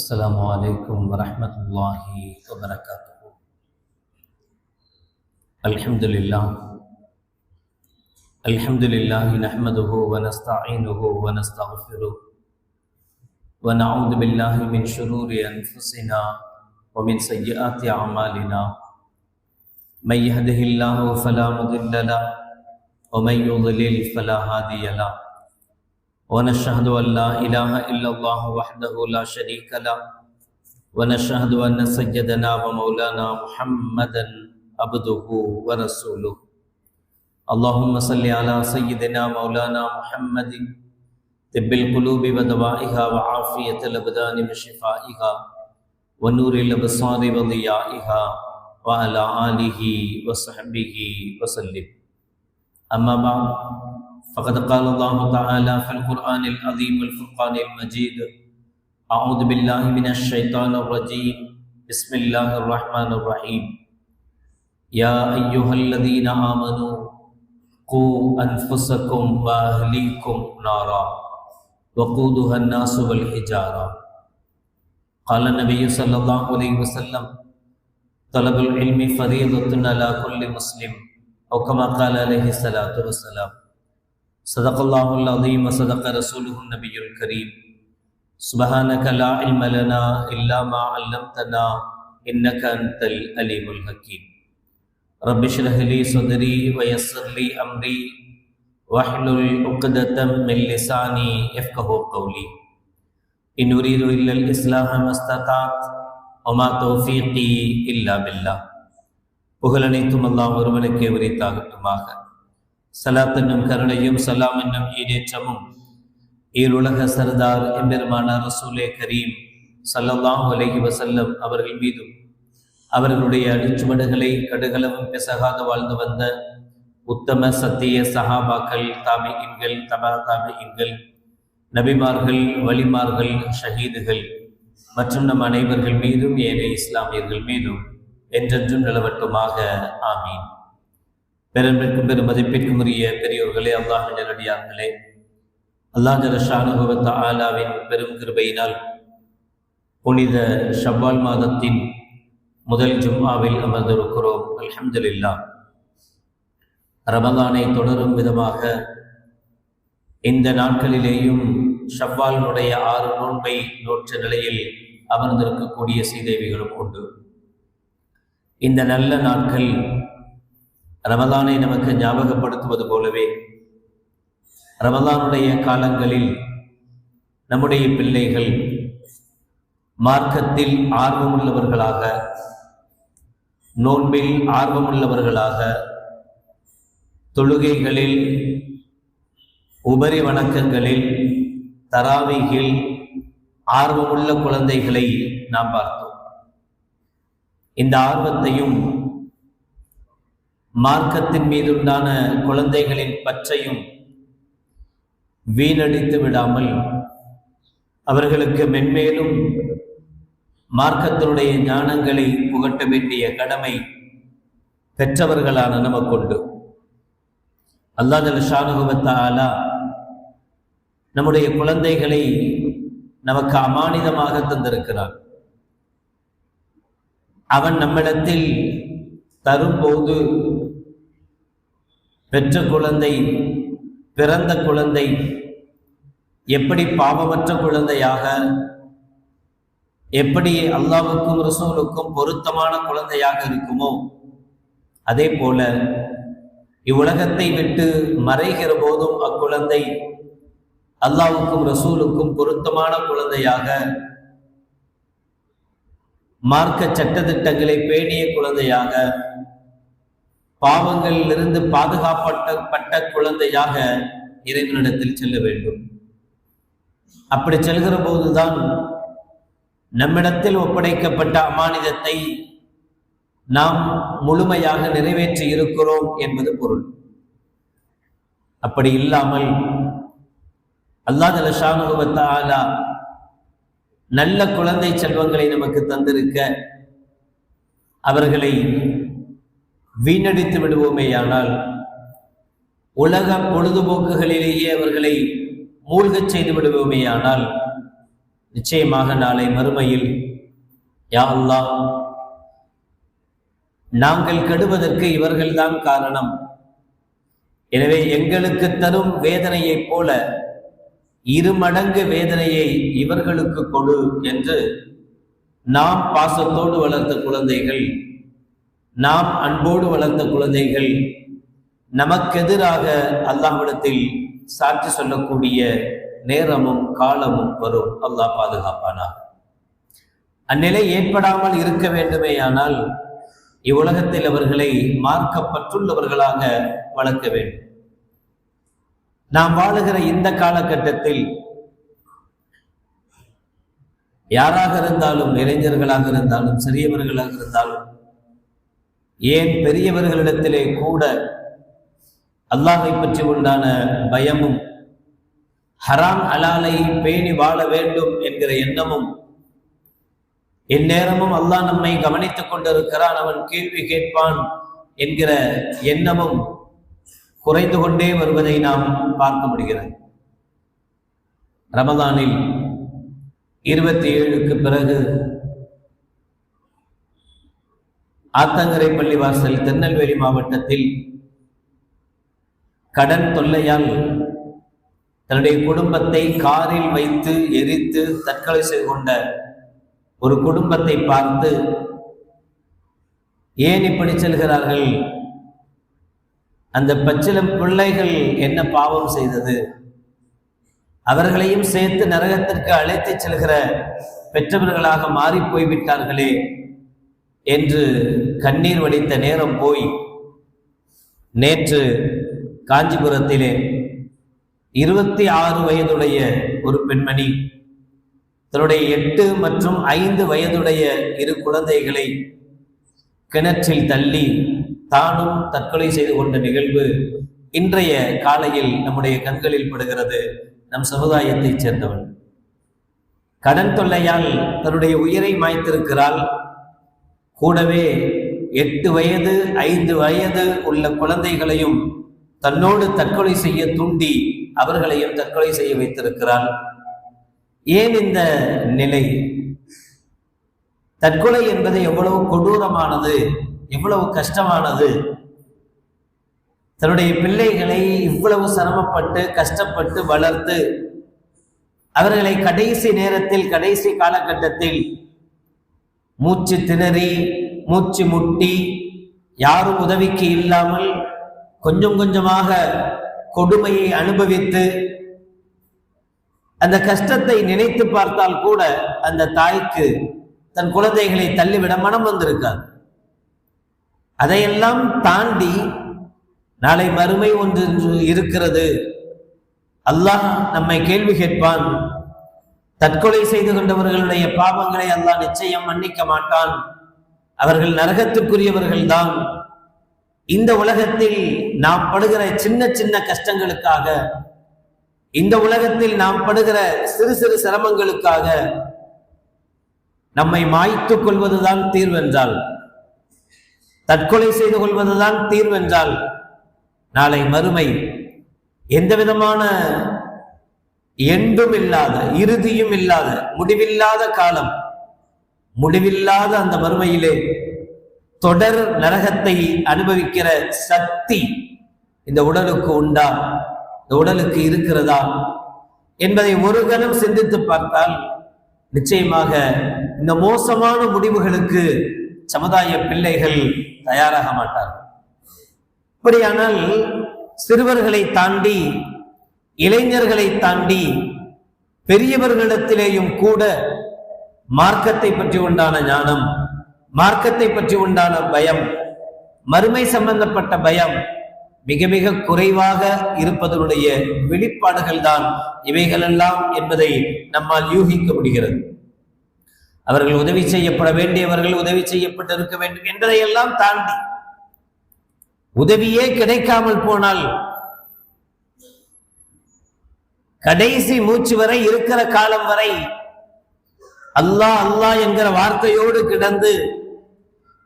السلام عليكم ورحمة الله وبركاته. الحمد لله نحمده ونستعينه ونستغفره ونعوذ بالله من شرور أنفسنا ومن سيئات أعمالنا. من يهده الله فلا مضل له ومن يضلل فلا هادي له. ونشهد أن لا إله إلا الله وحده لا شريك له ونشهد أن سيدنا ومولانا محمدا عبده ورسوله. اللهم صل على سيدنا مولانا محمد طب القلوب ودوائها وعافية الأبدان وشفائها ونور الأبصار وضيائها وعلى آله وصحبه وسلم. أما بعد، فقد قال الله تعالى في القرآن العظيم والفرقان المجيد: أعوذ بالله من الشيطان الرجيم، بسم الله الرحمن الرحيم. يا أيها الذين آمنوا قوا أنفسكم وأهليكم نارا وقودها الناس والحجارة. قال النبي صلى الله عليه وسلم: طلب العلم فريضة على كل مسلم، أو كما قال عليه الصلاة والسلام. صدق الله العظيم وصدق رسوله النبي الكريم. سبحانك لا علم لنا إلا ما علمتنا إنك أنت العليم الحكيم. رب اشرح لي صدري ويسر لي أمري واحلل عقدة من لساني يفقهوا قولي. إن أريد إلا الإصلاح ما استطعت وما توفيقي إلا بالله. புகழனைத்தும் அல்லாஹ் ஒருவனுக்கே உரித்தாகட்டுமாக. சலாத் என்னும் கருணையும் சலாம் என்னும் ஈடேற்றமும் ஈருலக சர்தார் எம்பெருமானார் ரசூலே கரீம் ஸல்லல்லாஹு அலைஹி வஸல்லம் அவர்கள் மீதும், அவர்களுடைய அடிச்சுவடுகளை கடுகளவும் பிசகாது வாழ்ந்து வந்த உத்தம சத்திய சஹாபாக்கள், தாபிஈன்கள், தபா தாபிஈன்கள், நபிமார்கள், வலிமார்கள், ஷஹீதுகள் மற்றும் நம் அனைவர்கள் மீதும் ஏனைய இஸ்லாமியர்கள் மீதும் என்றென்றும் நிலவட்டுமாக. ஆமீன். பெருமைக்கும் பெரும் மதிப்பிற்கும் உரிய பெரியோர்களே, அல்லாஹ்வின் நல்லடியார்களே, அல்லாஹ் ஜல்ல ஷானஹு வ தஆலாவின் பெரும் கிருபையினால் புனித ஷவ்வால் மாதத்தின் முதல் ஜும்ஆவில் அமர்ந்திருக்கிறோம். அல்ஹம்துலில்லாஹ். ரமலானை தொடரும் விதமாக இந்த நாட்களிலேயும் ஷவ்வாலினுடைய 6 நோன்பை நோற்ற நிலையில் அமர்ந்திருக்கக்கூடிய சீதேவிகளும் உண்டு. இந்த நல்ல நாட்கள் ரமலானை நமக்கு ஞாபகப்படுத்துவது போலவே, ரமலானுடைய காலங்களில் நம்முடைய பிள்ளைகள் மார்க்கத்தில் ஆர்வமுள்ளவர்களாக, நோன்பில் ஆர்வமுள்ளவர்களாக, தொழுகைகளில், உபரி வணக்கங்களில், தராவீகில் ஆர்வமுள்ள குழந்தைகளை நாம் பார்த்தோம். இந்த ஆர்வத்தையும் மார்க்கத்தின் மீதுண்டான குழந்தைகளின் பற்றையும் வீணடித்து விடாமல், அவர்களுக்கு மென்மேலும் மார்க்கத்தினுடைய ஞானங்களை புகட்ட வேண்டிய கடமை பெற்றவர்களான நமக்குண்டு. அல்லாஹ் ஜல்ல ஷானஹு வ தஆலா நம்முடைய குழந்தைகளை நமக்கு அமானிதமாக தந்திருக்கிறார். அவன் நம்மிடத்தில் தரும்போது பெற்ற குழந்தை, பிறந்த குழந்தை எப்படி பாவமற்ற குழந்தையாக, எப்படி அல்லாஹ்வுக்கும் ரசூலுக்கும் பொருத்தமான குழந்தையாக இருக்குமோ, அதே போல இவ்வுலகத்தை விட்டு மறைகிற போதும் அக்குழந்தை அல்லாஹ்வுக்கும் ரசூலுக்கும் பொருத்தமான குழந்தையாக, மார்க்க சட்டதிட்டங்களை பேணிய குழந்தையாக, பாவங்களிலிருந்து பாதுகாப்பட்ட குழந்தையாக இறைவனிடத்தில் செல்ல வேண்டும். அப்படி செல்கிற போதுதான் நம்மிடத்தில் ஒப்படைக்கப்பட்ட அமானிதத்தை நாம் முழுமையாக நிறைவேற்றி இருக்கிறோம் என்பது பொருள். அப்படி இல்லாமல் அல்லாஹ் ஜல்ல ஷானஹு வ தஆலா நல்ல குழந்தை செல்வங்களை நமக்கு தந்திருக்க அவர்களை வீணடித்து விடுவோமேயானால், உலக பொழுதுபோக்குகளிலேயே அவர்களை மூழ்கச் செய்து விடுவோமேயானால், நிச்சயமாக நாளை மறுமையில் யா அல்லாஹ், நாங்கள் கெடுவதற்கு இவர்கள்தான் காரணம், எனவே எங்களுக்கு தரும் வேதனையைப் போல 2 மடங்கு வேதனையை இவர்களுக்கு கொடு என்று நாம் பாசத்தோடு வளர்த்த குழந்தைகள், நாம் அன்போடு வளர்ந்த குழந்தைகள் நமக்கெதிராக அல்லாஹ்விடத்தில் சாட்சி சொல்லக்கூடிய நேரமும் காலமும் வரும். அல்லாஹ் பாதுகாப்பானார். அந்நிலை ஏற்படாமல் இருக்க வேண்டுமேயானால் இவ்வுலகத்தில் அவர்களை மார்க்கப்பட்டுள்ளவர்களாக வளர்க்க வேண்டும். நாம் வாழுகிற இந்த காலகட்டத்தில் யாராக இருந்தாலும், இளைஞர்களாக இருந்தாலும், சிறியவர்களாக இருந்தாலும், ஏன் பெரியவர்களிடத்திலே கூட அல்லாஹை பற்றி உண்டான பயமும், ஹராம் ஹலாலை பேணி வாழ வேண்டும் என்கிற எண்ணமும், எந்நேரமும் அல்லாஹ் நம்மை கவனித்துக் கொண்டிருக்கிறான், அவன் கேள்வி கேட்பான் என்கிற எண்ணமும் குறைந்து கொண்டே வருவதை நாம் பார்க்க முடிகிறது. ரமதானில் 27க்கு பிறகு ஆத்தங்கரை பள்ளிவாசல் திருநெல்வேலி மாவட்டத்தில் கடன் தொல்லையால் தன்னுடைய குடும்பத்தை காரில் வைத்து எரித்து தற்கொலை செய்து கொண்ட ஒரு குடும்பத்தை பார்த்து, ஏன் இப்படி செல்கிறார்கள், அந்த பச்சிளம் பிள்ளைகள் என்ன பாவம் செய்தது, அவர்களையும் சேர்த்து நரகத்திற்கு அழைத்து செல்கிற பெற்றவர்களாக மாறி போய்விட்டார்களே என்று கண்ணீர் வடித்த நேரம் போய், நேற்று காஞ்சிபுரத்திலே 26 வயதுடைய ஒரு பெண்மணி தன்னுடைய 8 மற்றும் 5 வயதுடைய 2 குழந்தைகளை கிணற்றில் தள்ளி தானும் தற்கொலை செய்து கொண்ட நிகழ்வு இன்றைய காலையில் நம்முடைய கண்களில் படுகிறது. நம் சமுதாயத்தைச் சேர்ந்தவன் கடன் தொல்லையால் தன்னுடைய உயிரை மாய்த்திருக்கிறாள். கூடவே 8 வயது 5 வயது உள்ள குழந்தைகளையும் தன்னோடு தற்கொலை செய்ய தூண்டி அவர்களையும் தற்கொலை செய்ய வைத்திருக்கிறாள். ஏன் இந்த நிலை? தற்கொலை என்பது எவ்வளவு கொடூரமானது, எவ்வளவு கஷ்டமானது. தன்னுடைய பிள்ளைகளை இவ்வளவு சிரமப்பட்டு கஷ்டப்பட்டு வளர்த்து அவர்களை கடைசி நேரத்தில், கடைசி காலகட்டத்தில் மூச்சு திணறி, மூச்சு முட்டி, யாரும் உதவிக்கு இல்லாமல் கொஞ்சம் கொஞ்சமாக கொடுமையை அனுபவித்து, அந்த கஷ்டத்தை நினைத்து பார்த்தால் கூட அந்த தாய்க்கு தன் குழந்தைகளை தள்ளிவிட மனம் வந்திருக்காது. அதையெல்லாம் தாண்டி நாளை மறுமை ஒன்று இருக்கிறது, அல்லாஹ் நம்மை கேள்வி கேட்பான். தற்கொலை செய்து கொண்டவர்களுடைய பாவங்களை அல்லாஹ் நிச்சயம் மன்னிக்க மாட்டான், அவர்கள் நரகத்துக்குரியவர்கள் தான். இந்த உலகத்தில் நாம் படுகிற சின்ன சின்ன கஷ்டங்களுக்காக, இந்த உலகத்தில் நாம் படுகிற சிறு சிறு சிரமங்களுக்காக நம்மை மாய்த்துக் கொள்வதுதான் தீர்வென்றால், தற்கொலை செய்து கொள்வதுதான் தீர்வென்றால், நாளை மறுமை எந்த விதமான எண்டும் இல்லாத, இறுதியும் இல்லாத, முடிவில்லாத காலம், முடிவில்லாத அந்த மறுமையிலே தொடர் நரகத்தை அனுபவிக்கிற சக்தி இந்த உடலுக்கு உண்டா, இந்த உடலுக்கு இருக்கிறதா என்பதை ஒரு கணம் சிந்தித்து பார்த்தால் நிச்சயமாக இந்த மோசமான முடிவுகளுக்கு சமுதாய பிள்ளைகள் தயாராக மாட்டார்கள். அப்படியானால் சிறுவர்களை தாண்டி, இளைஞர்களை தாண்டி, பெரியவர்களிடத்திலேயும் கூட மார்க்கத்தை பற்றி உண்டான ஞானம், மார்க்கத்தை பற்றி உண்டான பயம், மறுமை சம்பந்தப்பட்ட பயம் மிக மிக குறைவாக இருப்பதனுடைய வெளிப்பாடுகள் தான் இவைகளெல்லாம் என்பதை நம்மால் யூகிக்க முடிகிறது. அவர்கள் உதவி செய்யப்பட வேண்டியவர்கள் உதவி செய்யப்பட்டிருக்க வேண்டும் என்பதையெல்லாம் தாண்டி, உதவியே கிடைக்காமல் போனால் கடைசி மூச்சு வரை இருக்கிற காலம் வரை அல்லாஹ் அல்லாஹ் என்கிற வார்த்தையோடு கிடந்து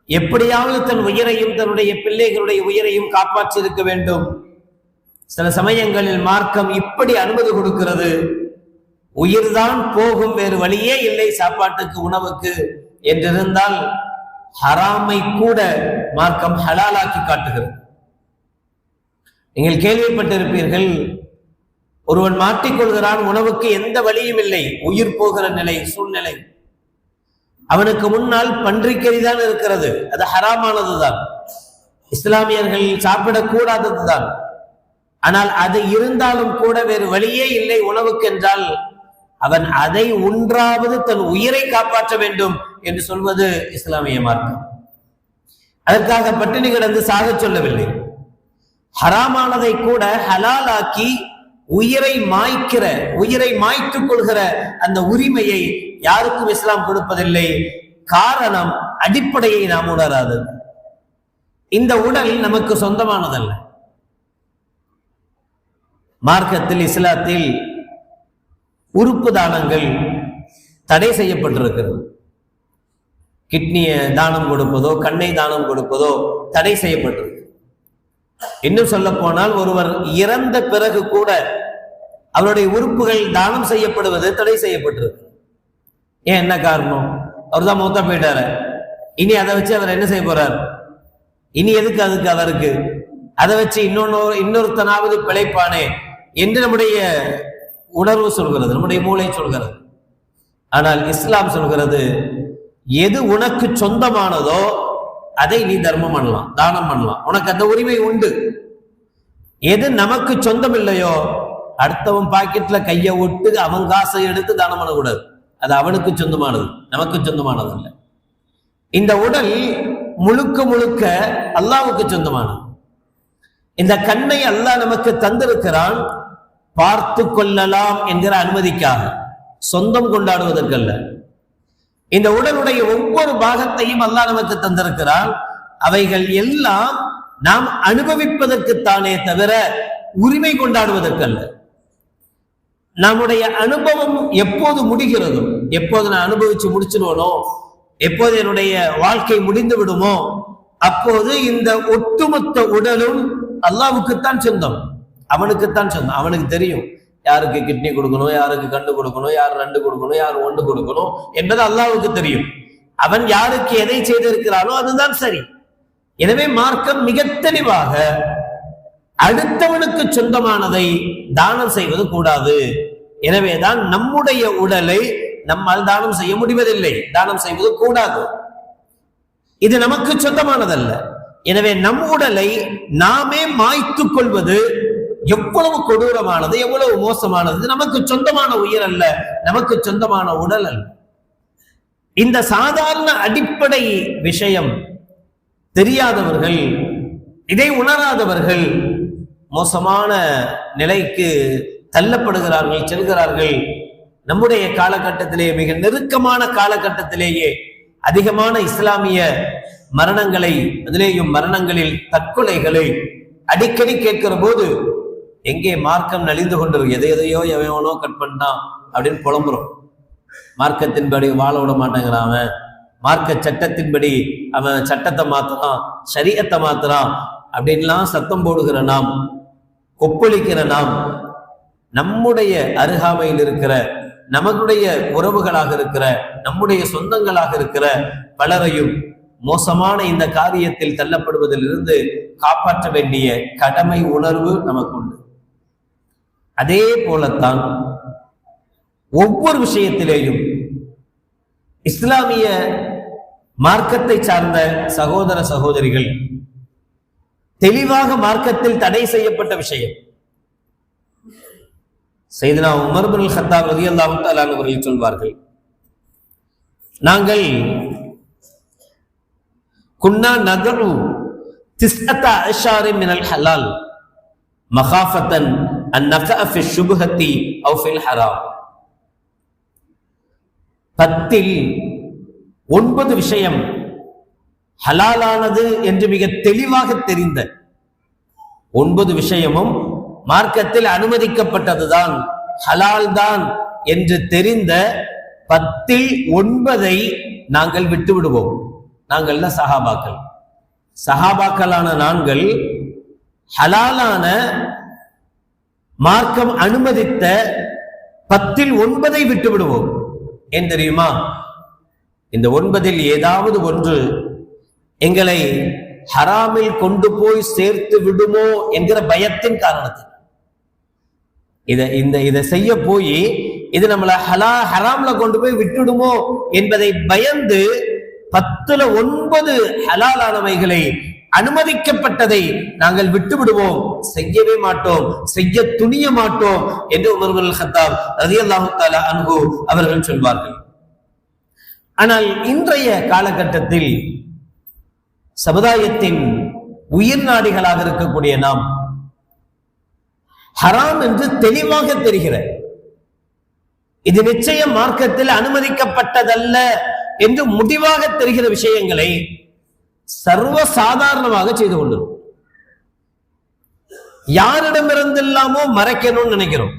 எப்படியாவது தன் உயிரையும் தன்னுடைய பிள்ளைகளுடைய உயிரையும் காப்பாற்றியிருக்க வேண்டும். சில சமயங்களில் மார்க்கம் இப்படி அனுமதி கொடுக்கிறது, உயிர்தான் போகும், வேறு வழியே இல்லை சாப்பாட்டுக்கு உணவுக்கு என்றிருந்தால் ஹராமை கூட மார்க்கம் ஹலாலாக்கி காட்டுகிறது. நீங்கள் கேள்விப்பட்டிருப்பீர்கள், ஒருவன் மாட்டிக்கொள்கிறான், உணவுக்கு எந்த வழியும் இல்லை, உயிர் போகிற நிலை சூழ்நிலை. அவனுக்கு முன்னால் பன்றிக்கறிதான் இருக்கிறது, அது ஹராமானதுதான், இஸ்லாமியர்கள் சாப்பிடக்கூடாததுதான். ஆனால் அது இருந்தாலும் கூட வேறு வழியே இல்லை உணவுக்கு என்றால் அவன் அதை ஒன்றாவது தன் உயிரை காப்பாற்ற வேண்டும் என்று சொல்வது இஸ்லாமிய மார்க்கம். அதற்காக பட்டினி கிடந்து சாக சொல்லவில்லை. ஹராமானதை கூட ஹலாலாக்கி உயிரை மாய்த்துக் கொள்கிற அந்த உரிமையை யாருக்கும் இஸ்லாம் கொடுப்பதில்லை. காரணம், அடிப்படையை நாம் உணராது. இந்த உடல் நமக்கு சொந்தமானதல்ல. மார்க்கத்தில், இஸ்லாத்தில் உறுப்பு தானங்கள் தடை செய்யப்பட்டிருக்கிறது. கிட்னியை தானம் கொடுப்பதோ கண்ணை தானம் கொடுப்பதோ தடை செய்யப்பட்டிருக்கு. இன்னும் சொல்ல போனால் ஒருவர் இறந்த பிறகு கூட அவருடைய உறுப்புகள் தானம் செய்யப்படுவது தடை செய்யப்பட்டிருக்கு. ஏன், என்ன காரணம்? அவர் தான் மூத்தா போயிட்டாரு, இனி அதை வச்சு அவர் என்ன செய்ய போறார்? இனி எதுக்கு அதுக்கு அவருக்கு அதை வச்சு இன்னொருத்தனாவது பிழைப்பானே என்று நம்முடைய உணர்வு சொல்கிறது, நம்முடைய மூளை சொல்கிறது. ஆனால் இஸ்லாம் சொல்கிறது, எது உனக்கு சொந்தமானதோ அதை நீ தர்மம் பண்ணலாம், தானம் பண்ணலாம், உனக்கு அந்த உரிமை உண்டு. எது நமக்கு சொந்தம் இல்லையோ அடுத்தவன் பாக்கெட்ல கையை விட்டு அவன் காசை எடுத்து தானம் பண்ணக்கூடாது. அது அவனுக்கு சொந்தமானது, நமக்கு சொந்தமானது இல்லை. இந்த உடல் முழுக்க முழுக்க அல்லாஹ்வுக்கு சொந்தமானது. இந்த கண்ணை அல்லாஹ் நமக்கு தந்திருக்கிறான் பார்த்து கொள்ளலாம் என்கிற அனுமதிக்காக, சொந்தம் கொண்டாடுவதற்கல்ல. இந்த உடலுடைய ஒவ்வொரு பாகத்தையும் அல்லாஹ் நமக்கு தந்திருக்கிறான். அவைகள் எல்லாம் நாம் அனுபவிப்பதற்குத்தானே தவிர உரிமை கொண்டாடுவதற்கல்ல. நம்முடைய அனுபவம் எப்போது முடிகிறதோ, எப்போது நான் அனுபவிச்சு முடிச்சிருவனோ, எப்போது என்னுடைய வாழ்க்கை முடிந்து விடுமோ, அப்போது இந்த ஒட்டுமொத்த உடலும் அல்லாஹ்வுக்குத்தான் சொந்தம், அவனுக்குத்தான் சொந்தம். அவனுக்கு தெரியும் யாருக்கு கிட்னி கொடுக்கணும், யாருக்கு கண்டு கொடுக்கணும், யார் 2 கொடுக்கணும், யார் 1 கொடுக்கணும் என்பது அல்லாஹ்வுக்கு தெரியும். அவன் யாருக்கு எதை செய்திருக்கிறானோ அதுதான் சரி. எனவே மார்க்கம் மிக தெளிவாக அடுத்தவனுக்கு சொந்தமானதை தானம் செய்வது கூடாது. எனவேதான் நம்முடைய உடலை நம்மால் தானம் செய்ய முடிவதில்லை, தானம் செய்வது கூடாது. இது நமக்கு சொந்தமானதல்ல. எனவே நம் உடலை நாமே மாய்த்துக் கொள்வது எவ்வளவு கொடூரமானது, எவ்வளவு மோசமானது. நமக்கு சொந்தமான உயிர் அல்ல, நமக்கு சொந்தமான உடல் அல்ல. இந்த சாதாரண அடிப்படை விஷயம் தெரியாதவர்கள், இதை உணராதவர்கள் மோசமான நிலைக்கு தள்ளப்படுகிறார்கள், செல்கிறார்கள். நம்முடைய காலகட்டத்திலே, மிக நெருக்கமான காலகட்டத்திலேயே அதிகமான இஸ்லாமிய மரணங்களை, அதிலேயும் மரணங்களில் தற்கொலைகளை அடிக்கடி கேட்கிற போது எங்கே மார்க்கம் நலிந்து கொண்டிருக்கு, எதையோ எவனோ கட் பண்ணிட்டான் அப்படின்னு புலம்புறோம். மார்க்கத்தின்படி வாழ விட மாட்டேங்கிறான் அவன், மார்க்க சட்டத்தின்படி அவன் சட்டத்தை மாத்துறான், ஷரியத்தை மாத்துறான் அப்படின்லாம் சத்தம் போடுகிற நாம், கொப்பளிக்கிற நாம், நம்முடைய அருகாமையில் இருக்கிற, நம்முடைய உறவுகளாக இருக்கிற, நம்முடைய சொந்தங்களாக இருக்கிற பலரையும் மோசமான இந்த காரியத்தில் தள்ளப்படுவதிலிருந்து காப்பாற்ற வேண்டிய கடமை உணர்வு நமக்கு உண்டு. அதே போலத்தான் ஒவ்வொரு விஷயத்திலேயும் இஸ்லாமிய மார்க்கத்தை சார்ந்த சகோதர சகோதரிகள் தெளிவாக மார்க்கத்தில் தடை செய்யப்பட்ட விஷயம். சையதுனா உமர் இப்னுல் கத்தாப் ரலியல்லாஹு தஆலா அவர்கள் சொல்வார்கள், நாங்கள் குன்னா நதரு 19 மினல் ஹலால் மகாஃபத்தன் அன் நஃபஅ ஃபி ஷுப்ஹத்தி அவ் ஃபில் ஹராம். 10 விஷயம் ஹலாலானது என்று மிக தெளிவாக தெரிந்த 9 விஷயமும் மார்க்கத்தில் அனுமதிக்கப்பட்டதுதான், ஹலால் தான் என்று தெரிந்த 10 நாங்கள் விட்டு விடுவோம். நாங்கள்ல சஹாபாக்களான நாங்கள் ஹலாலான மார்க்கம் அனுமதித்த 10ல் 9 விட்டு விடுவோம். ஏன் தெரியுமா? இந்த 9ல் ஏதாவது ஒன்று எங்களை ஹராமில் கொண்டு போய் சேர்த்து விடுமோ என்கிற பயத்தின் காரணத்தில் இதை செய்ய போய் இது நம்மள ஹராம்ல கொண்டு போய் விட்டுடுமோ என்பதை பயந்து 10ல் 9 ஹலாலானவைகளை, அனுமதிக்கப்பட்டதை நாங்கள் விட்டு விடுவோம், செய்யவே மாட்டோம், செய்ய துணிய மாட்டோம் என்று உமர் இப்னுல் கத்தாப் ரலியல்லாஹு தஆலா அன்ஹு அவர்கள் சொல்வார்கள். ஆனால் இன்றைய காலகட்டத்தில் சமுதாயத்தின் உயிர் நாடிகளாக இருக்கக்கூடிய நாம் ஹராம் என்று தெளிவாக தெரிகிற, இது நிச்சயம் மார்க்கத்தில் அனுமதிக்கப்பட்டதல்ல என்று முடிவாக தெரிகிற விஷயங்களை சர்வ சாதாரணமாக செய்து கொண்டிருக்கும். யாரிடமிருந்தெல்லாமோ மறைக்கணும்னு நினைக்கிறோம்.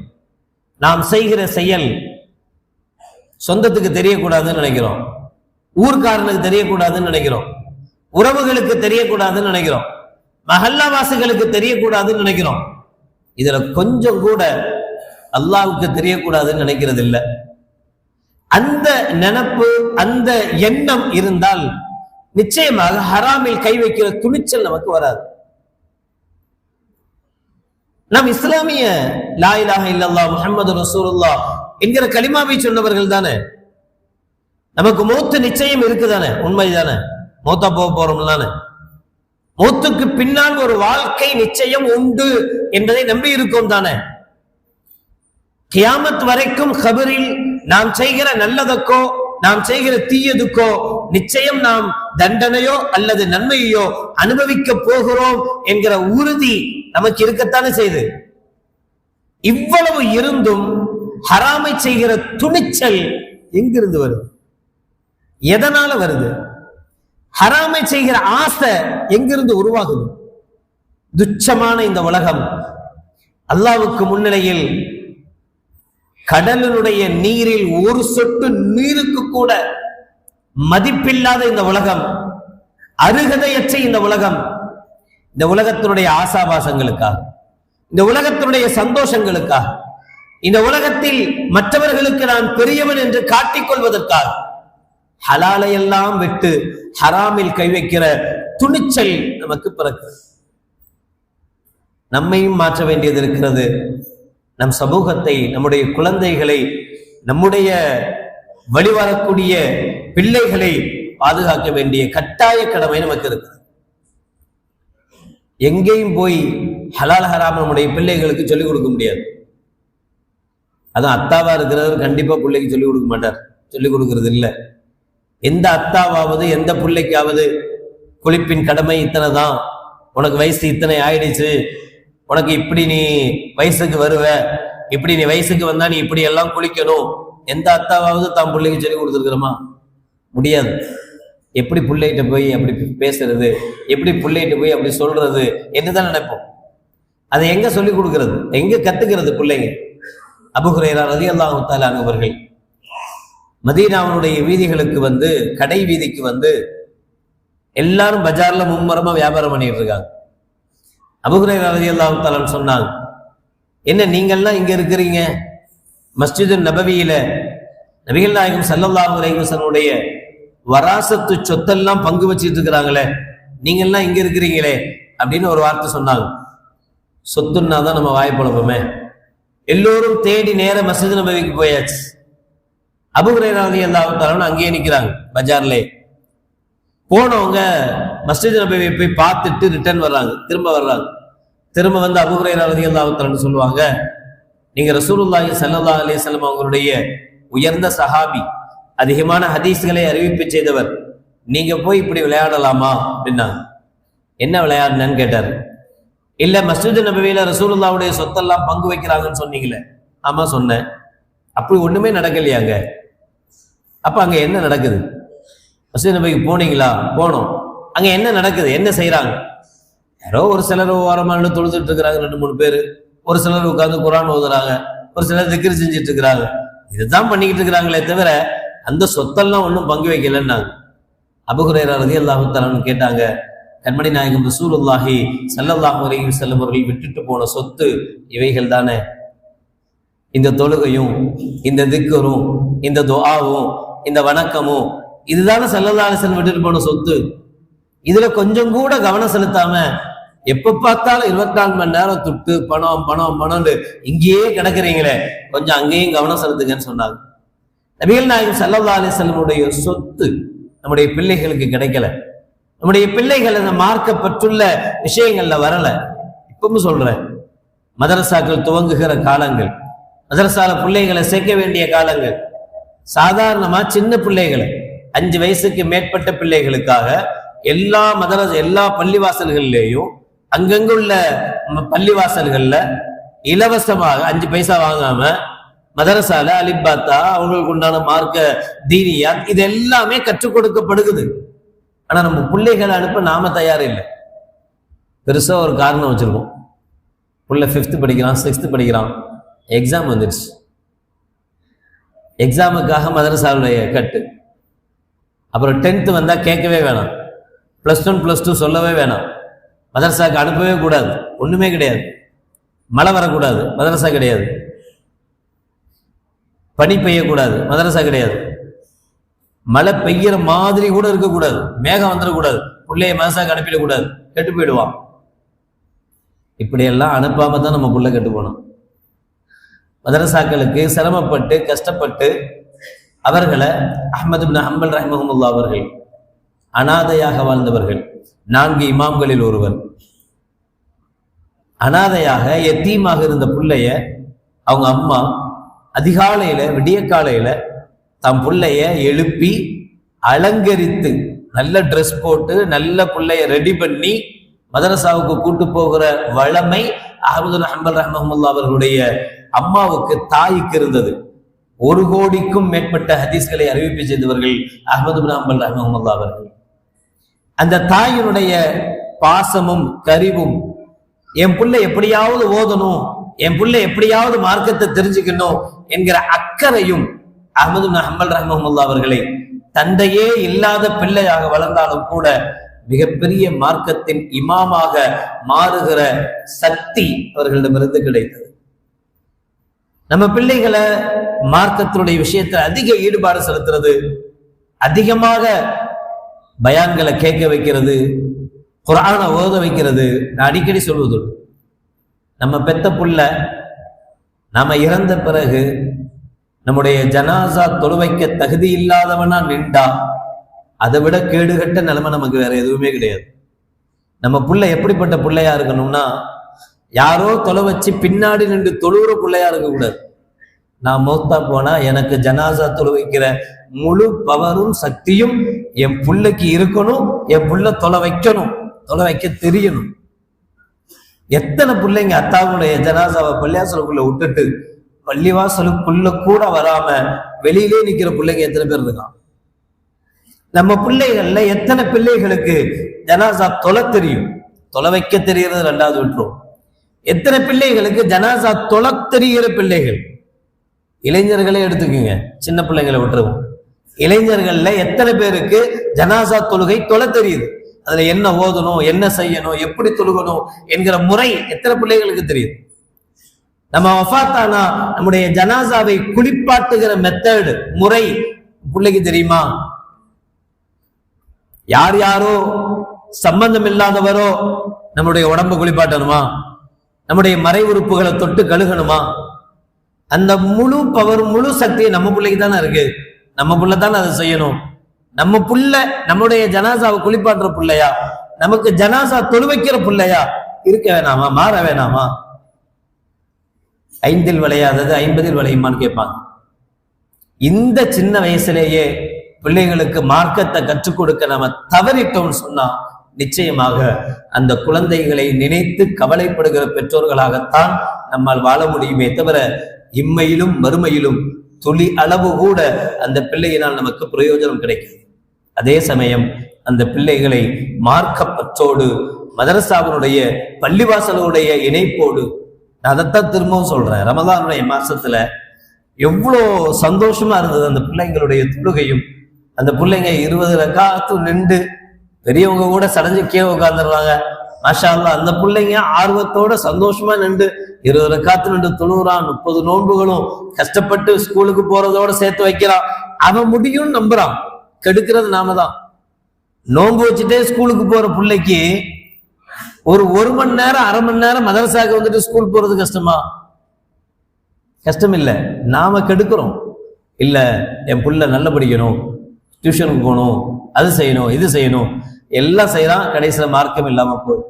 நாம் செய்கிற செயல் சொந்தத்துக்கு தெரியக்கூடாதுன்னு நினைக்கிறோம், ஊர்காரனுக்கு தெரியக்கூடாதுன்னு நினைக்கிறோம், உறவுகளுக்கு தெரியக்கூடாதுன்னு நினைக்கிறோம், மஹல்லாவாசிகளுக்கு தெரியக்கூடாதுன்னு நினைக்கிறோம். இதுல கொஞ்சம் கூட அல்லாஹ்வுக்கு தெரியக்கூடாதுன்னு நினைக்கிறது இல்லை. அந்த நினைப்பு, அந்த எண்ணம் இருந்தால் நிச்சயமாக ஹராமில் கை வைக்கிற துணிச்சல் நமக்கு வராது. நாம் இஸ்லாமிய லா இலாஹ இல்லல்லாஹ் முஹம்மது ரசூலுல்லாஹ் என்கிற கலிமாவை சொன்னவர்கள் தானே. நமக்கு மௌத்து நிச்சயம் இருக்குதானே, உண்மைதானே, மௌத்தா போக போறோம் தானே, மௌத்துக்கு பின்னால் ஒரு வாழ்க்கை நிச்சயம் உண்டு என்பதை நம்பி இருக்கோம் தானே. கியாமத் வரைக்கும் கபரில் நாம் செய்கிற நல்லதுக்கோ நாம் செய்கிற தீயதுக்கோ நிச்சயம் நாம் தண்டனையோ அல்லது நன்மையோ அனுபவிக்க போகிறோம் என்கிற உறுதி நமக்கு இருக்கத்தானே செய்து. இவ்வளவு இருந்தும் ஹராமை செய்கிற துணிச்சல் எங்கிருந்து வருது? எதனால வருது? ஹராமை செய்கிற ஆசை எங்கிருந்து உருவாகுது? துச்சமான இந்த உலகம், அல்லாஹ்வுக்கு முன்னிலையில் கடலினுடைய நீரில் ஒரு சொட்டு நீருக்கு கூட மதிப்பில்லாத இந்த உலகம், அருகதையற்ற இந்த உலகம், இந்த உலகத்தினுடைய ஆசாபாசங்களுக்காக, இந்த உலகத்தினுடைய சந்தோஷங்களுக்காக, இந்த உலகத்தில் மற்றவர்களுக்கு நான் பெரியவன் என்று காட்டிக்கொள்வதற்காக ஹலாலையெல்லாம் விட்டு ஹராமில் கை வைக்கிற துணிச்சல் நமக்கு பிறக்கிறது. நம்மையும் மாற்ற வேண்டியது இருக்கிறது. நம் சமூகத்தை, நம்முடைய குழந்தைகளை, நம்முடைய வழிவரக்கூடிய பிள்ளைகளை பாதுகாக்க வேண்டிய கட்டாய கடமை நமக்கு இருக்கு. எங்கேயும் போய் ஹலால் ஹராம் நம்முடைய பிள்ளைகளுக்கு சொல்லிக் கொடுக்க முடியாது. அதான் அத்தாவா இருக்கிறவர் கண்டிப்பா பிள்ளைக்கு சொல்லிக் கொடுக்க மாட்டார், சொல்லிக் கொடுக்கறது இல்லை. எந்த அத்தாவாவது எந்த பிள்ளைக்காவது குளிப்பின் கடமை இத்தனை தான், உனக்கு வயசு இத்தனை ஆயிடுச்சு, உனக்கு இப்படி நீ வயசுக்கு வருவ, இப்படி நீ வயசுக்கு வந்தா நீ இப்படி எல்லாம் குளிக்கணும், எந்த அத்தாவாவது தான் பிள்ளைக்கு சொல்லி கொடுத்துருக்கிறோமா? முடியாது. எப்படி பிள்ளைகிட்ட போய் அப்படி பேசுறது, எப்படி பிள்ளைகிட்ட போய் அப்படி சொல்றது என்றுதான் நினைப்போம். அதை எங்க சொல்லி கொடுக்கிறது, எங்க கத்துக்கிறது பிள்ளைங்க? அபூ ஹுரைரா ரலியல்லாஹு தஆலா அன்ஹு அவர்கள் மதீனாவுடைய வீதிகளுக்கு வந்து, கடை வீதிக்கு வந்து எல்லாரும் பஜார்ல மும்மரமா வியாபாரம் பண்ணிட்டு இருக்காங்க. அபூ ஹுரைரா ரலியல்லாஹு தஆலா சொன்னாங்க, என்ன நீங்கள்லாம் இங்க இருக்கிறீங்க, மஸ்ஜிது நபவியில நபிகள் நாயகம் ஸல்லல்லாஹு அலைஹி வஸல்லுடைய வராசத்து சொத்தெல்லாம் பங்கு வச்சுட்டு இருக்கிறாங்களே, நீங்கள்லாம் இங்க இருக்கிறீங்களே அப்படின்னு ஒரு வார்த்தை சொன்னாங்க. சொத்துன்னா தான் நம்ம வாய்ப்புழப்போமே. எல்லோரும் தேடி நேர மஸ்ஜிது நபவிக்கு போயாச்சு. அபூ ஹுரைரா ரலியல்லாஹு தஆலா அங்கேயே நிற்கிறாங்க பஜார்லே. போனவங்க மஸ்ஜிது நபவியை போய் பார்த்துட்டு ரிட்டர்ன் வர்றாங்க, திரும்ப வர்றாங்க. திரும்ப வந்து அபூ ஹுரைரா ரலியல்லாஹு தஆலா சொல்லுவாங்க, நீங்க ரசூலுல்லாஹி ஸல்லல்லாஹு அலைஹி வஸல்லம் அவங்களுடைய உயர்ந்த சஹாபி, அதிகமான ஹதீஸ்களை அறிவிப்பு செய்தவர், நீங்க போய் இப்படி விளையாடலாமா அப்படின்னா. என்ன விளையாடுனேன்னு கேட்டாரு. இல்ல மஸ்ஜிது நபவியில ரசூலுல்லாஹ்வுடைய சொத்தெல்லாம் பங்கு வைக்கிறாங்கன்னு சொன்னீங்களே. ஆமா சொன்னேன். அப்படி ஒண்ணுமே நடக்கலையாங்க. அப்ப அங்க என்ன நடக்குது? மஸ்ஜிது நபவிக்கு போனீங்களா? போனோம். அங்க என்ன நடக்குது, என்ன செய்யறாங்க? யாரோ ஒரு சிலர் ஓரமான தொழுதுட்டு இருக்கிறாங்க, 2-3 பேர். ஒரு சிலர் உட்கார்ந்து குர்ஆன் ஓதுறாங்க, ஒரு சிலர் திக்ர் செஞ்சுட்டு இருக்கிறாங்க. இதுதான் பண்ணிக்கிட்டு இருக்கிறாங்களே தவிர அந்த சொத்தெல்லாம் ஒன்றும் பங்கு வைக்கலன்னாங்க. அபூ ஹுரைரா ரலியல்லாஹு தஆலா கேட்டாங்க, கண்மணி நாயகம் ரசூலுல்லாஹி ஸல்லல்லாஹு அலைஹி வஸல்லம் அவர்கள் விட்டுட்டு போன சொத்து இவைகள் தானே, இந்த தொழுகையும் இந்த திக்கரும் இந்த துஆவும் இந்த வணக்கமும் இதுதானே ஸல்லல்லாஹு அலைஹி வஸல்லம் விட்டுட்டு போன சொத்து. இதுல கொஞ்சம் கூட கவனம் செலுத்தாம எப்ப பார்த்தாலும் 24 மணி நேரம் துட்டு பணம் பணம் பணம்னு இங்கேயே கிடக்குறீங்களே, கொஞ்சம் அங்கேயும் கவனம் செலுத்துங்கன்னு சொன்னாங்க. நபிகள் நாயகம் ஸல்லல்லாஹு அலைஹி வஸல்லமுடைய சொத்து நம்முடைய பிள்ளைகளுக்கு கிடைக்கல. நம்முடைய பிள்ளைகள் அந்த மார்க்கப்பட்டுள்ள விஷயங்கள்ல வரல. இப்பவும் சொல்றேன், மதரசாக்கள் துவங்குகிற காலங்கள், மதரசால பிள்ளைகளை சேர்க்க வேண்டிய காலங்கள், சாதாரணமா சின்ன பிள்ளைகளை 5 வயசுக்கு மேற்பட்ட பிள்ளைகளுக்காக எல்லா பள்ளிவாசல்கள்லேயும் அங்கங்குள்ள பள்ளிவாசல்கள்ல இலவசமாக 5 பைசா வாங்காம மதரசால அலிபாத்தா அவங்களுக்கு உண்டான மார்க்க தீனியா இது எல்லாமே கற்றுக் கொடுக்கப்படுகிறது. ஆனா நம்ம பிள்ளைகளை அனுப்ப நாம தயார் இல்லை. பெருசா ஒரு காரணம் வச்சிருக்கோம். புள்ள 5th படிக்கிறான், 6th படிக்கிறான், எக்ஸாம் வந்துடுச்சு. எக்ஸாமுக்காக மதரசாவுடைய கட்டு. அப்புறம் 10th வந்தா கேட்கவே வேணாம், +1 +2 சொல்லவே வேணாம், மதரசாக்கு அனுப்பவே கூடாது, ஒண்ணுமே கிடையாது. மழை வரக்கூடாது, மதரசா கிடையாது. பனி பெய்யக்கூடாது, மதரசா கிடையாது. மழை பெய்யற மாதிரி கூட இருக்கக்கூடாது, மேகம் வந்துடக்கூடாது, பிள்ளைய மதரசாக்கு அனுப்பிடக்கூடாது, கெட்டு போயிடுவான். இப்படியெல்லாம் அனுப்பாம தான் நம்ம புள்ள கெட்டு போனோம். மதரசாக்களுக்கு சிரமப்பட்டு கஷ்டப்பட்டு அவர்களை அஹ்மது இப்னு ஹம்பல் ரஹ்மஹுல்லாஹ் அவர்கள் அனாதையாக வாழ்ந்தவர்கள். 4 இமாம்களில் ஒருவர். அனாதையாக யத்தீமாக இருந்த பிள்ளைய அவங்க அம்மா அதிகாலையில விடிய காலையில தம் பிள்ளைய எழுப்பி அலங்கரித்து நல்ல ட்ரெஸ் போட்டு நல்ல பிள்ளைய ரெடி பண்ணி மதரசாவுக்கு கூட்டு போகிற வளமை அஹ்மது இப்னு ஹம்பல் ரஹ்மஹுல்லாஹ் அவர்களுடைய அம்மாவுக்கு தாய்க்கு இருந்தது. 1 கோடிக்கும் மேற்பட்ட ஹதீஸ்களை அறிவிப்பு செய்தவர்கள் அஹ்மது இப்னு ஹம்பல் ரஹ்மஹுல்லாஹ் அவர்கள். அந்த தாயினுடைய பாசமும் கரிவும், என் புள்ள எப்படியாவது ஓதணும், என் புள்ள எப்படியாவது மார்க்கத்தை தெரிஞ்சுக்கணும் என்கிற அக்கறையும் அஹ்மது இப்னு ஹம்பல் ரஹ்மஹுல்லாஹ் அவர்களை தந்தையே இல்லாத பிள்ளையாக வளர்ந்தாலும் கூட மிகப்பெரிய மார்க்கத்தின் இமாமாக மாறுகிற சக்தி அவர்களிடமிருந்து கிடைத்தது. நம்ம பிள்ளைகளை மார்க்கத்தினுடைய விஷயத்துல அதிக ஈடுபாடு செலுத்துறது, அதிகமாக பயான்களை கேட்க வைக்கிறது, குர்ஆனை ஓத வைக்கிறது. நான் அடிக்கடி சொல்வது, நம்ம பெத்த புள்ள நாம இறந்த பிறகு நம்முடைய ஜனாசா தொழுவைக்க தகுதி இல்லாதவனா நின்றா அதை விட கேடுகட்ட நிலைமை நமக்கு வேற எதுவுமே கிடையாது. நம்ம புள்ள எப்படிப்பட்ட பிள்ளையா இருக்கணும்னா, யாரோ தொலை வச்சு பின்னாடி நின்று தொழுகிற பிள்ளையா இருக்கக்கூடாது. நான் மௌத்தா போனா எனக்கு ஜனாசா தொழு வைக்கிற முழு பவரும் சக்தியும் என் புள்ளைக்கு இருக்கணும், என் புள்ள தொலை வைக்கணும், தொலை வைக்க தெரியணும். எத்தனை பிள்ளைங்க அத்தாவுடைய ஜனாசாவை பள்ளிவாசலுக்குள்ள விட்டுட்டு பள்ளிவாசலுக்குள்ள கூட வராம வெளியிலே நிக்கிற பிள்ளைங்க எத்தனை பேர் இருக்கான்? நம்ம பிள்ளைகள்ல எத்தனை பிள்ளைகளுக்கு ஜனாசா தொலை தெரியும்? தொலை வைக்க தெரிகிறது 2வது விட்டுரும். எத்தனை பிள்ளைகளுக்கு ஜனாசா தொலை தெரிகிற பிள்ளைகள்? இளைஞர்களே எடுத்துக்கோங்க, சின்ன பிள்ளைங்களை விட்டுருவோம். இளைஞர்கள்ல எத்தனை பேருக்கு ஜனாசா தொழுகை தொலை தெரியுது? அதுல என்ன ஓதணும், என்ன செய்யணும், எப்படி தொழுகணும் என்கிற முறை எத்தனை பிள்ளைகளுக்கு தெரியுது? நம்ம வஃபாத்தானா நம்முடைய ஜனாசாவை குளிப்பாட்டுகிற மெத்தட் முறை பிள்ளைக்கு தெரியுமா? யார் யாரோ சம்பந்தம் இல்லாதவரோ நம்முடைய உடம்பு குளிப்பாட்டணுமா? நம்முடைய மறை உறுப்புகளை தொட்டு கழுகணுமா? அந்த முழு பவர் முழு சக்தியை நம்ம பிள்ளைக்கு தானே இருக்கு. நம்ம புள்ள தானே அதை செய்யணும். நம்ம புள்ள நம்முடைய ஜனாசாவை குளிப்பாட்டுற பிள்ளையா, நமக்கு ஜனாசா தொழு வைக்கிற பிள்ளையா இருக்க வேணாமா? மாற வேணாமா? 5 விளையாதது 50 விளையுமான்னு கேட்பாங்க. இந்த சின்ன வயசுலேயே பிள்ளைகளுக்கு மார்க்கத்தை கற்றுக் கொடுக்க நம்ம தவறிட்டோம்னு சொன்னா நிச்சயமாக அந்த குழந்தைகளை நினைத்து கவலைப்படுகிற பெற்றோர்களாகத்தான் நம்மால் வாழ முடியுமே தவிர இம்மையிலும் மறுமையிலும் துளி அளவு கூட அந்த பிள்ளையினால் நமக்கு பிரயோஜனம் கிடைக்கும். அதே சமயம் அந்த பிள்ளைகளை மார்க்கப்பற்றோடு மதரசாவினுடைய பள்ளிவாசலுடைய இணைப்போடு, நான் அதைத்தான் திரும்பவும் சொல்றேன், ரமதானுடைய மாசத்துல எவ்வளோ சந்தோஷமா இருந்தது அந்த பிள்ளைங்களுடைய தொழுகையும். அந்த பிள்ளைங்க 20 ரக்காத்து நின்று பெரியவங்க கூட சடைஞ்சு கீழே உட்காந்துடுறாங்க, மாஷா அல்லாஹ் அந்த பிள்ளைங்க ஆர்வத்தோட சந்தோஷமா நின்று 20 ரக்காத்து நின்று தொழுகிறான், 30 நோன்புகளும் கஷ்டப்பட்டு ஸ்கூலுக்கு போறதோட சேர்த்து வைக்கிறான். அவன் முடியும்னு நம்புறான். கெடுக்கிறது நாம தான். நோன்பு வச்சுட்டே ஸ்கூலுக்கு போற பிள்ளைக்கு ஒரு மணி நேரம் 1/2 மணி நேரம் மதரசாக்கு வந்துட்டு ஸ்கூல் போறது கஷ்டமா? கஷ்டம் இல்லை, நாம கெடுக்கிறோம். இல்ல என் புள்ள நல்ல படிக்கணும், டியூஷனுக்கு போகணும், அது செய்யணும், இது செய்யணும், எல்லாம் செய்யறான், கடைசியில மார்க்கம் இல்லாம போகும்.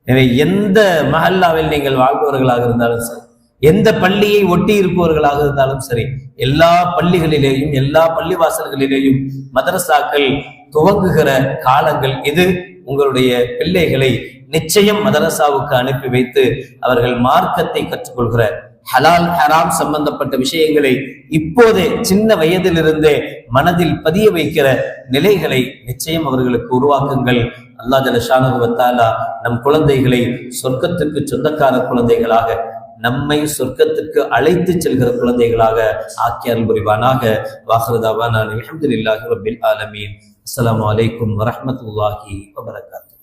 எனவே எந்த மஹல்லாவில் நீங்கள் வாழ்பவர்களாக இருந்தாலும் சரி, எந்த பள்ளியை ஒட்டி இருப்பவர்களாக இருந்தாலும் சரி, எல்லா பள்ளிகளிலேயும் எல்லா பள்ளிவாசல்களிலேயும் மதரசாக்கள் துவங்குகிற காலங்கள் இது. உங்களுடைய பிள்ளைகளை நிச்சயம் மதரசாவுக்கு அனுப்பி வைத்து அவர்கள் மார்க்கத்தை கற்றுக்கொள்கிற ஹலால் ஹராம் சம்பந்தப்பட்ட விஷயங்களை இப்போதே சின்ன வயதிலிருந்தே மனதில் பதிய வைக்கிற நிலைகளை நிச்சயம் அவர்களுக்கு உருவாக்குங்கள். அல்லாஹ் ஜல்ல ஷானஹு வ தஆலா நம் குழந்தைகளை சொர்க்கத்திற்கு சொந்தக்கார குழந்தைகளாக, நம்மை சொர்க்கத்திற்கு அழைத்து செல்கிற குழந்தைகளாக ஆக்கி அருள் புரிவானாக. வாஹிரு தஅவானா அல்ஹம்துலில்லாஹி ரப்பில் ஆலமீன். அஸ்ஸலாமு அலைக்கும் வரஹ்மத்துல்லாஹி வபரகாத்துஹு.